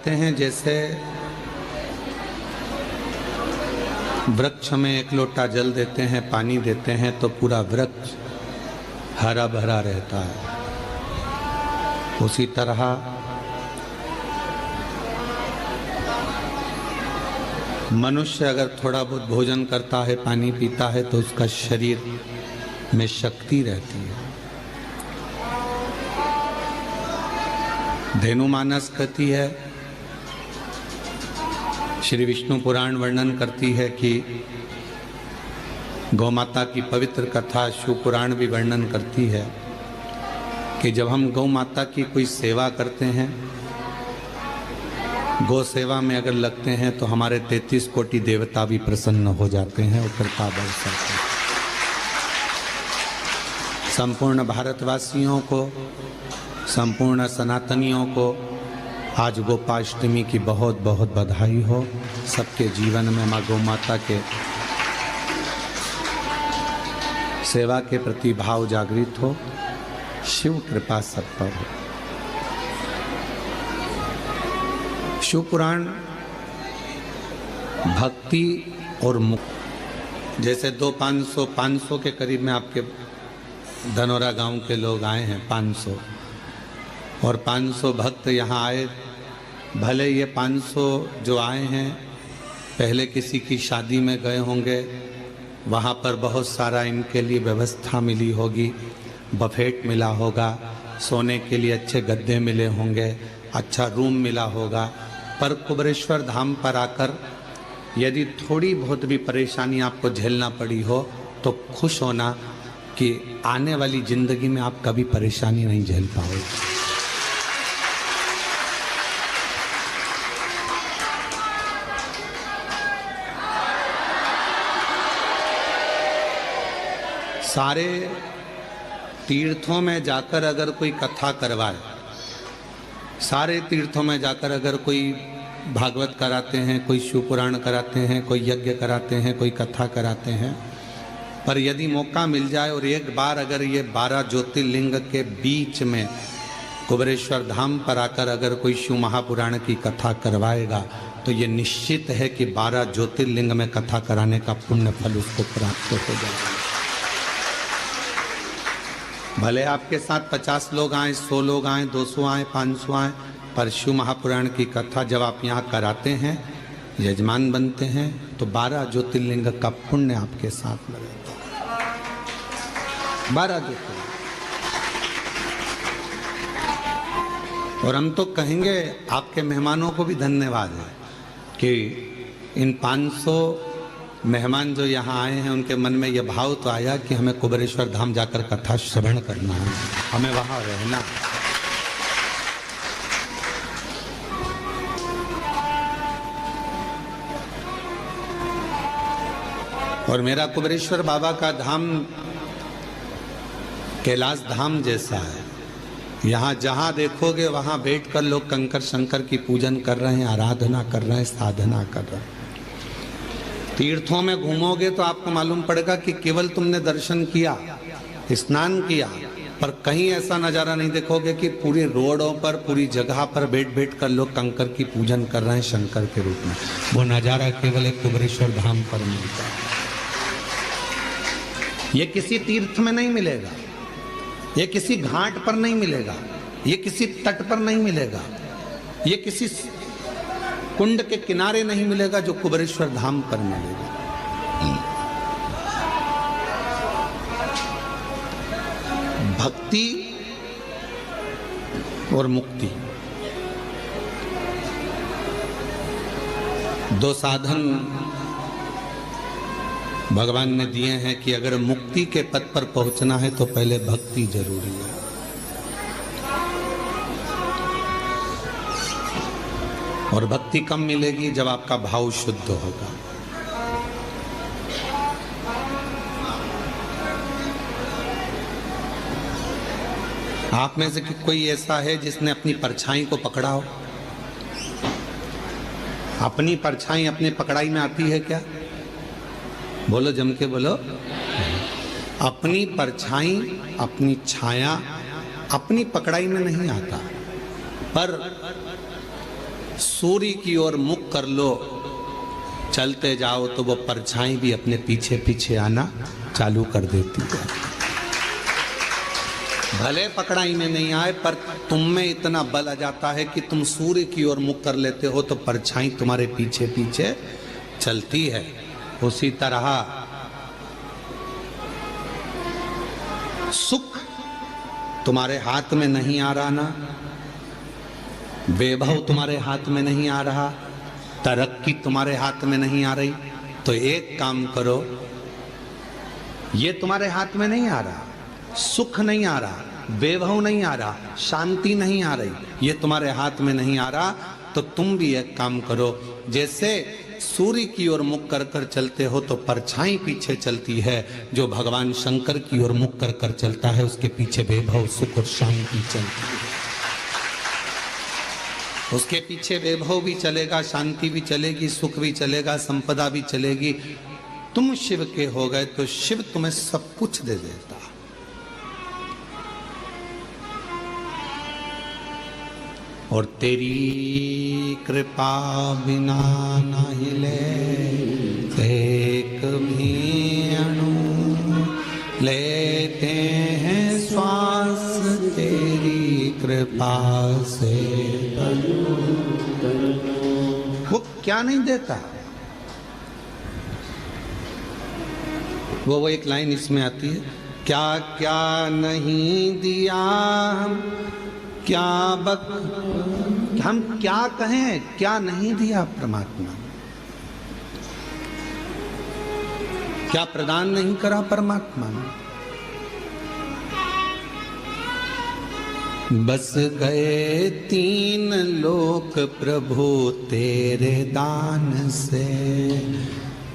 कहते हैं जैसे वृक्ष में एक लोटा जल देते हैं, पानी देते हैं तो पूरा वृक्ष हरा भरा रहता है। उसी तरह मनुष्य अगर थोड़ा बहुत भोजन करता है, पानी पीता है तो उसका शरीर में शक्ति रहती है। धेनुमानस कहती है, श्री विष्णु पुराण वर्णन करती है कि गौ माता की पवित्र कथा शिव पुराण भी वर्णन करती है कि जब हम गौ माता की कोई सेवा करते हैं, गौ सेवा में अगर लगते हैं तो हमारे 33 कोटि देवता भी प्रसन्न हो जाते हैं और कृपा बरसाते हैं। संपूर्ण भारतवासियों को, संपूर्ण सनातनियों को आज गोपाष्टमी की बहुत बहुत बधाई हो। सबके जीवन में माँ गौ माता के सेवा के प्रति भाव जागृत हो। शिव कृपा सब पर हो। शिव पुराण भक्ति और मुक्ति, जैसे 500 के करीब में आपके धनौरा गांव के लोग आए हैं, 500 और 500 भक्त यहाँ आए। भले ये 500 जो आए हैं पहले किसी की शादी में गए होंगे, वहाँ पर बहुत सारा इनके लिए व्यवस्था मिली होगी, बफेट मिला होगा, सोने के लिए अच्छे गद्दे मिले होंगे, अच्छा रूम मिला होगा। पर कुबेरेश्वर धाम पर आकर यदि थोड़ी बहुत भी परेशानी आपको झेलना पड़ी हो तो खुश होना कि आने वाली जिंदगी में आप कभी परेशानी नहीं झेल पाओगे। सारे तीर्थों में जाकर अगर कोई कथा करवाए, सारे तीर्थों में जाकर अगर कोई भागवत कराते हैं, कोई शिव पुराण कराते हैं, कोई यज्ञ कराते हैं, कोई कथा कराते हैं, पर यदि मौका मिल जाए और एक बार अगर ये 12 ज्योतिर्लिंग के बीच में कुबेरेश्वर धाम पर आकर अगर कोई शिव महापुराण की कथा करवाएगा तो ये निश्चित है कि 12 ज्योतिर्लिंग में कथा कराने का पुण्य फल उसको प्राप्त हो जाएगा। भले आपके साथ 50 लोग आए, 100 लोग आए, 200 आए, 500 आए, पर शिव महापुराण की कथा जब आप यहाँ कराते हैं, यजमान बनते हैं, तो 12 ज्योतिर्लिंग का पुण्य आपके साथ में रहता है। 12 ज्योतिर्लिंग। और हम तो कहेंगे आपके मेहमानों को भी धन्यवाद है कि इन 500 मेहमान जो यहाँ आए हैं उनके मन में यह भाव तो आया कि हमें कुबेरेश्वर धाम जाकर कथा श्रवण करना है, हमें वहाँ रहना। और मेरा कुबेरेश्वर बाबा का धाम कैलाश धाम जैसा है। यहाँ जहाँ देखोगे वहाँ बैठकर लोग कंकर शंकर की पूजन कर रहे हैं, आराधना कर रहे हैं, साधना कर रहे हैं। तीर्थों में घूमोगे तो आपको मालूम पड़ेगा कि केवल तुमने दर्शन किया, स्नान किया, पर कहीं ऐसा नज़ारा नहीं देखोगे कि पूरी रोडों पर, पूरी जगह पर बैठ बैठ कर लोग कंकर की पूजन कर रहे हैं शंकर के रूप में। वो नज़ारा केवल एक कुबेरेश्वर धाम पर मिलता है। ये किसी तीर्थ में नहीं मिलेगा, ये किसी घाट पर नहीं मिलेगा, ये किसी तट पर नहीं मिलेगा, ये किसी कुंड के किनारे नहीं मिलेगा, जो कुबेरेश्वर धाम पर मिलेगा। भक्ति और मुक्ति, दो साधन भगवान ने दिए हैं कि अगर मुक्ति के पद पर पहुंचना है तो पहले भक्ति जरूरी है। और भक्ति कम मिलेगी जब आपका भाव शुद्ध होगा। आप में से कोई ऐसा है जिसने अपनी परछाई को पकड़ा हो? अपनी परछाई अपनी पकड़ाई में आती है क्या? बोलो, जम के बोलो। अपनी परछाई, अपनी छाया अपनी पकड़ाई में नहीं आता, पर सूर्य की ओर मुख कर लो, चलते जाओ तो वो परछाई भी अपने पीछे पीछे आना चालू कर देती है। भले पकड़ाई में नहीं आए पर तुम में इतना बल आ जाता है कि तुम सूर्य की ओर मुख कर लेते हो तो परछाई तुम्हारे पीछे पीछे चलती है। उसी तरह सुख तुम्हारे हाथ में नहीं आ रहा ना, वैभव तुम्हारे हाथ में नहीं आ रहा, तरक्की तुम्हारे हाथ में नहीं आ रही, तो एक काम करो, ये तुम्हारे हाथ में नहीं आ रहा, सुख नहीं आ रहा, वैभव नहीं आ रहा, शांति नहीं आ रही, ये तुम्हारे हाथ में नहीं आ रहा, तो तुम भी एक काम करो, जैसे सूर्य की ओर मुख कर कर चलते हो तो परछाई पीछे चलती है, जो भगवान शंकर की ओर मुख कर कर चलता है उसके पीछे वैभव सुख और शांति चलती है। उसके पीछे वैभव भी चलेगा, शांति भी चलेगी, सुख भी चलेगा, संपदा भी चलेगी। तुम शिव के हो गए तो शिव तुम्हें सब कुछ दे देता। और तेरी कृपा बिना न हिले एक भी अणु, लेते हैं श्वास तेरी कृपा से। वो क्या नहीं देता? वो एक लाइन इसमें आती है, क्या क्या नहीं दिया, क्या हम क्या कहें, क्या नहीं दिया परमात्मा, क्या प्रदान नहीं करा परमात्मा ने। बस गए 3 लोक प्रभु तेरे दान से।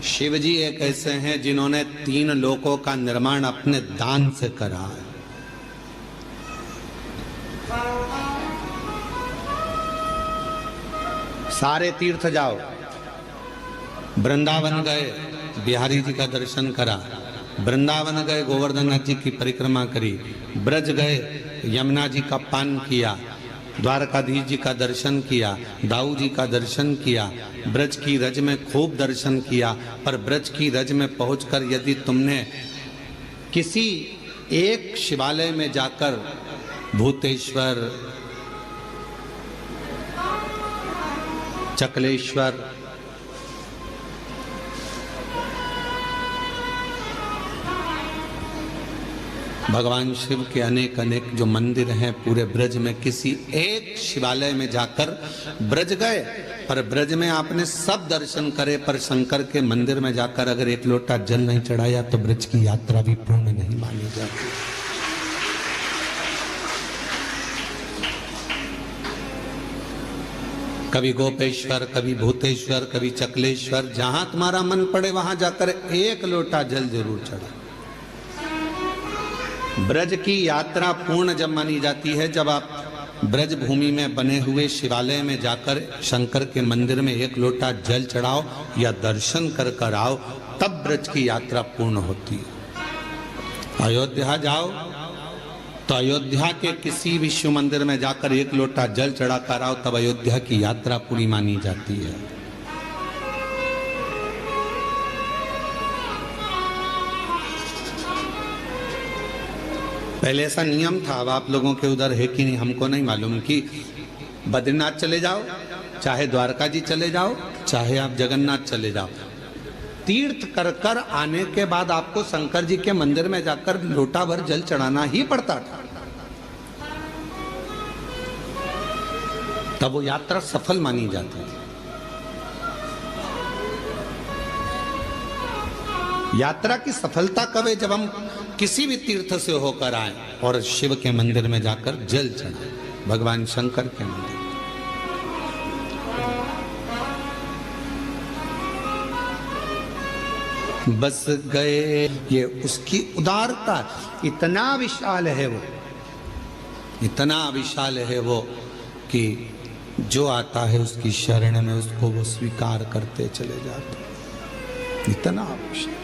शिव जी एक ऐसे हैं जिन्होंने 3 लोकों का निर्माण अपने दान से करा है। सारे तीर्थ जाओ, वृंदावन गए, बिहारी जी का दर्शन करा, वृंदावन गए, गोवर्धन नाथ जी की परिक्रमा करी, ब्रज गए, यमुना जी का पान किया, द्वारकाधीश जी का दर्शन किया, दाऊ जी का दर्शन किया, ब्रज की रज में खूब दर्शन किया। पर ब्रज की रज में पहुंचकर यदि तुमने किसी एक शिवालय में जाकर भूतेश्वर, चकलेश्वर, भगवान शिव के अनेक अनेक जो मंदिर हैं पूरे ब्रज में, किसी एक शिवालय में जाकर ब्रज गए, पर ब्रज में आपने सब दर्शन करे, पर शंकर के मंदिर में जाकर अगर एक लोटा जल नहीं चढ़ाया तो ब्रज की यात्रा भी पूर्ण नहीं मानी जाती। कभी गोपेश्वर, कभी भूतेश्वर, कभी चकलेश्वर, जहां तुम्हारा मन पड़े वहां जाकर एक लोटा जल जरूर चढ़ा। ब्रज की यात्रा पूर्ण जब मानी जाती है जब आप ब्रज भूमि में बने हुए शिवालय में जाकर शंकर के मंदिर में एक लोटा जल चढ़ाओ या दर्शन कर कर आओ, तब ब्रज की यात्रा पूर्ण होती है। अयोध्या जाओ तो अयोध्या के किसी भी शिव मंदिर में जाकर एक लोटा जल चढ़ा कर आओ, तब अयोध्या की यात्रा पूरी मानी जाती है। पहले ऐसा नियम था, अब आप लोगों के उधर है कि नहीं हमको नहीं मालूम, कि बद्रीनाथ चले जाओ, चाहे द्वारका जी चले जाओ, चाहे आप जगन्नाथ चले जाओ, तीर्थ कर कर आने के बाद आपको शंकर जी के मंदिर में जाकर लोटा भर जल चढ़ाना ही पड़ता था, तब वो यात्रा सफल मानी जाती थी। यात्रा की सफलता कब है? जब हम किसी भी तीर्थ से होकर आए और शिव के मंदिर में जाकर जल चढ़ाए, भगवान शंकर के मंदिर। बस गए, ये उसकी उदारता, इतना विशाल है वो, इतना विशाल है वो कि जो आता है उसकी शरण में उसको वो स्वीकार करते चले जाते, इतना विशाल।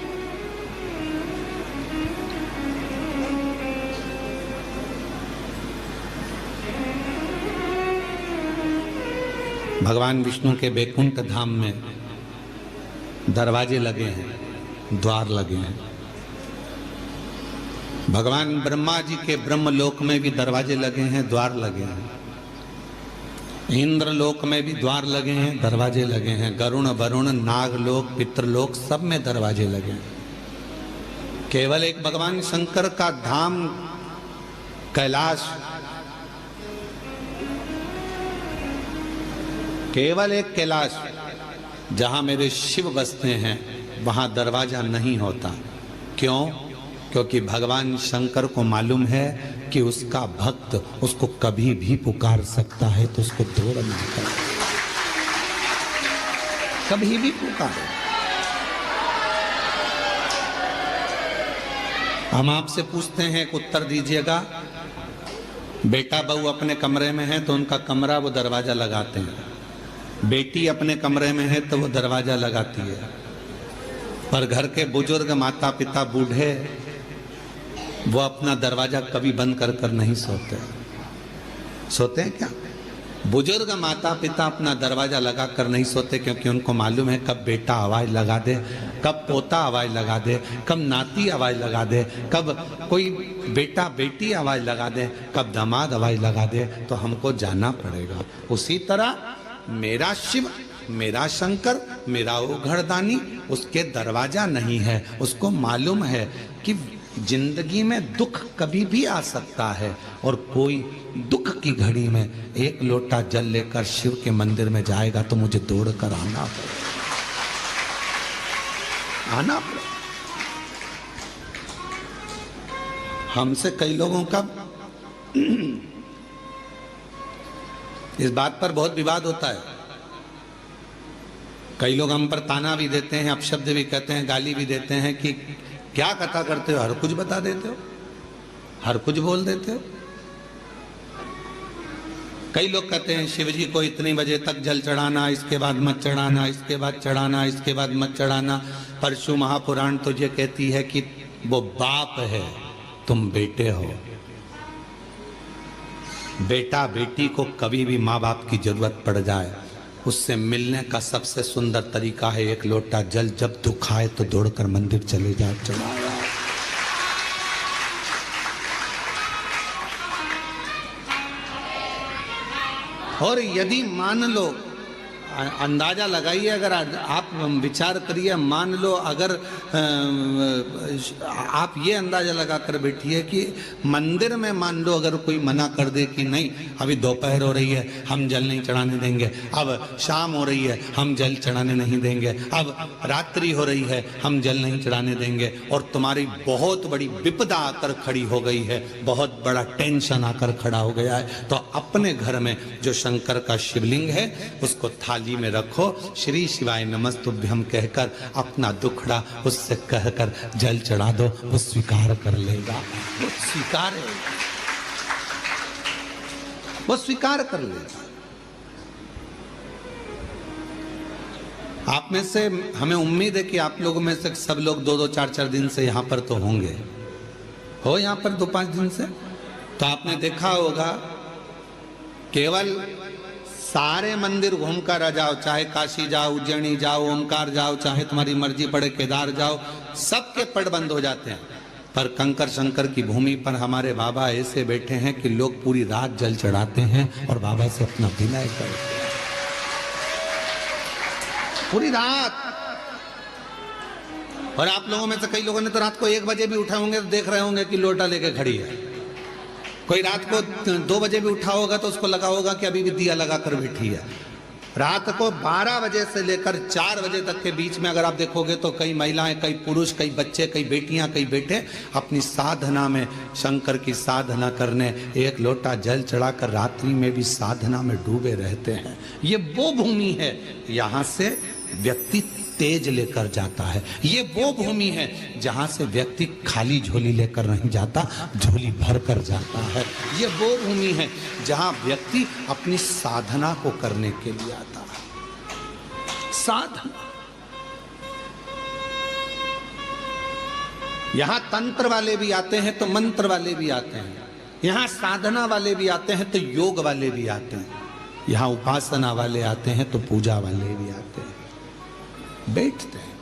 भगवान विष्णु के बैकुंठ धाम में दरवाजे लगे हैं, द्वार लगे हैं। भगवान ब्रह्मा जी के ब्रह्मलोक में भी दरवाजे लगे हैं, द्वार लगे हैं। इंद्रलोक में भी द्वार लगे हैं, दरवाजे लगे हैं। गरुण, वरुण, नागलोक, पितृलोक सब में दरवाजे लगे हैं। केवल एक भगवान शंकर का धाम कैलाश, केवल एक कैलाश जहां मेरे शिव बसते हैं वहां दरवाजा नहीं होता। क्यों? क्योंकि भगवान शंकर को मालूम है कि उसका भक्त उसको कभी भी पुकार सकता है, तो उसको दौड़ ना कर, कभी भी पुकारे। हम आपसे पूछते हैं, एक उत्तर दीजिएगा। बेटा बहू अपने कमरे में है तो उनका कमरा वो दरवाजा लगाते हैं, बेटी अपने कमरे में है तो वो दरवाजा लगाती है। पर घर के बुजुर्ग, माता पिता, बूढ़े, वो अपना दरवाजा कभी बंद कर कर नहीं सोते। सोते हैं क्या? बुजुर्ग माता पिता अपना दरवाजा लगा कर नहीं सोते, क्योंकि उनको मालूम है कब बेटा आवाज लगा दे, कब पोता आवाज लगा दे, कब नाती आवाज लगा दे, कब कोई बेटा बेटी आवाज लगा दे, कब दामाद आवाज लगा दे, तो हमको जाना पड़ेगा। उसी तरह मेरा शिव, मेरा शंकर, मेरा वो घरदानी, उसके दरवाजा नहीं है। उसको मालूम है कि जिंदगी में दुख कभी भी आ सकता है, और कोई दुख की घड़ी में एक लोटा जल लेकर शिव के मंदिर में जाएगा तो मुझे दौड़ कर आना पड़ेगा। हमसे कई लोगों का इस बात पर बहुत विवाद होता है। कई लोग हम पर ताना भी देते हैं, अपशब्द भी कहते हैं, गाली भी देते हैं कि क्या कथा करते हो, हर कुछ बता देते हो, हर कुछ बोल देते हो। कई लोग कहते हैं शिव जी को इतनी बजे तक जल चढ़ाना, इसके बाद मत चढ़ाना, इसके बाद चढ़ाना, इसके बाद मत चढ़ाना। परशु महापुराण तो ये कहती है कि वो बाप है, तुम बेटे हो। बेटा बेटी को कभी भी माँ बाप की जरूरत पड़ जाए, उससे मिलने का सबसे सुंदर तरीका है एक लोटा जल। जब दुख आए तो दौड़कर मंदिर चले जाओ, चढ़ाओ। और यदि मान लो, अंदाजा लगाइए, अगर आप विचार करिए, मान लो अगर आप ये अंदाजा लगा कर बैठिए कि मंदिर में मान लो अगर कोई मना कर दे कि नहीं अभी दोपहर हो रही है, हम जल नहीं चढ़ाने देंगे, अब शाम हो रही है, हम जल चढ़ाने नहीं देंगे, अब रात्रि हो रही है, हम जल नहीं चढ़ाने देंगे, और तुम्हारी बहुत बड़ी विपदा आकर खड़ी हो गई है, बहुत बड़ा टेंशन आकर खड़ा हो गया है, तो अपने घर में जो शंकर का शिवलिंग है उसको थाली में रखो, श्री शिवाय नमस्तुभ्यम कहकर अपना दुखड़ा उससे कहकर जल चढ़ा दो, वो स्वीकार कर लेगा। वो स्वीकार है, वो स्वीकार कर लेगा। आप में से हमें उम्मीद है कि आप लोगों में से सब लोग 2-2, 4-4 दिन से यहां पर तो होंगे, हो यहां पर 2-5 दिन से, तो आपने देखा होगा केवल सारे मंदिर घूम कर आ जाओ, चाहे काशी जाओ, उज्जैनी जाओ, ओमकार जाओ, चाहे तुम्हारी मर्जी पड़े केदार जाओ, सबके पट बंद हो जाते हैं। पर कंकर शंकर की भूमि पर हमारे बाबा ऐसे बैठे हैं कि लोग पूरी रात जल चढ़ाते हैं और बाबा से अपना विनय करते हैं पूरी रात। और आप लोगों में से कई लोगों ने तो रात को 1 बजे भी उठे होंगे तो देख रहे होंगे कि लोटा लेके खड़ी है। कोई रात को 2 बजे भी उठा होगा तो उसको लगा होगा कि अभी भी दिया लगा कर बैठी है। रात को 12 बजे से लेकर 4 बजे तक के बीच में अगर आप देखोगे तो कई महिलाएं, कई पुरुष, कई बच्चे, कई बेटियां, कई बेटे अपनी साधना में, शंकर की साधना करने, एक लोटा जल चढ़ाकर रात्रि में भी साधना में डूबे रहते हैं। ये वो भूमि है, यहाँ से व्यक्ति तेज लेकर जाता है। ये वो भूमि है जहां से व्यक्ति खाली झोली लेकर नहीं जाता, झोली भर कर जाता है। ये वो भूमि है जहां व्यक्ति अपनी साधना को करने के लिए आता है। साधना। यहां तंत्र वाले भी आते हैं तो मंत्र वाले भी आते हैं, यहां साधना वाले भी आते हैं तो योग वाले भी आते हैं। यहाँ उपासना वाले आते हैं तो पूजा वाले भी आते हैं, बैठते हैं।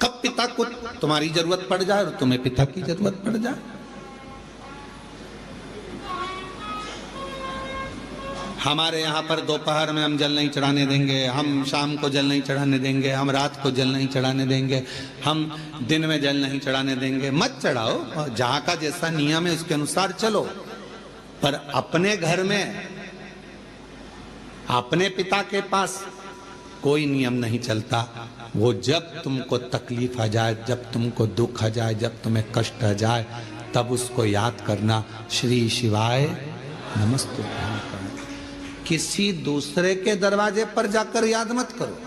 कब पिता को तुम्हारी जरूरत पड़ जाए और तुम्हें पिता की जरूरत पड़ जाए। हमारे यहाँ पर दोपहर में हम जल नहीं चढ़ाने देंगे, हम शाम को जल नहीं चढ़ाने देंगे, हम रात को जल नहीं चढ़ाने देंगे, हम दिन में जल नहीं चढ़ाने देंगे। मत चढ़ाओ, जहाँ का जैसा नियम है उसके अनुसार चलो, पर अपने घर में अपने पिता के पास कोई नियम नहीं चलता। वो जब तुमको तकलीफ आ जाए, जब तुमको दुख आ जाए, जब तुम्हें कष्ट आ जाए, तब उसको याद करना, श्री शिवाय नमस्तुभ्यं। किसी दूसरे के दरवाजे पर जाकर याद मत करो।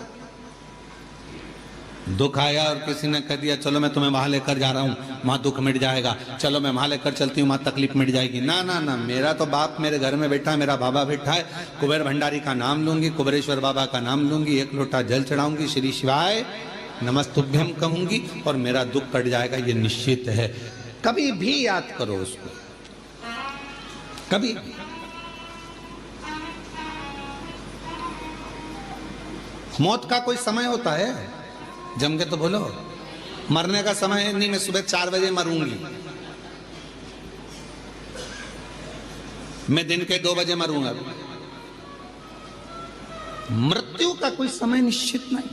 दुख आया और किसी ने कह दिया चलो मैं तुम्हें वहां लेकर जा रहा हूं, वहां दुख मिट जाएगा, चलो मैं वहां लेकर चलती हूं, वहां तकलीफ मिट जाएगी। ना ना ना, मेरा तो बाप मेरे घर में बैठा है, मेरा बाबा बैठा है, कुबेर भंडारी का नाम लूंगी, कुबेरेश्वर बाबा का नाम लूंगी, एक लोटा जल चढ़ाऊंगी, श्री शिवाय नमस्तुभ्यं कहूंगी और मेरा दुख कट जाएगा, ये निश्चित है। कभी भी याद करो उसको, कभी। मौत का कोई समय होता है? जम के तो बोलो। मरने का समय है नहीं, मैं सुबह 4 बजे मरूंगी, मैं दिन के 2 बजे मरूंगा। मृत्यु का कोई समय निश्चित नहीं।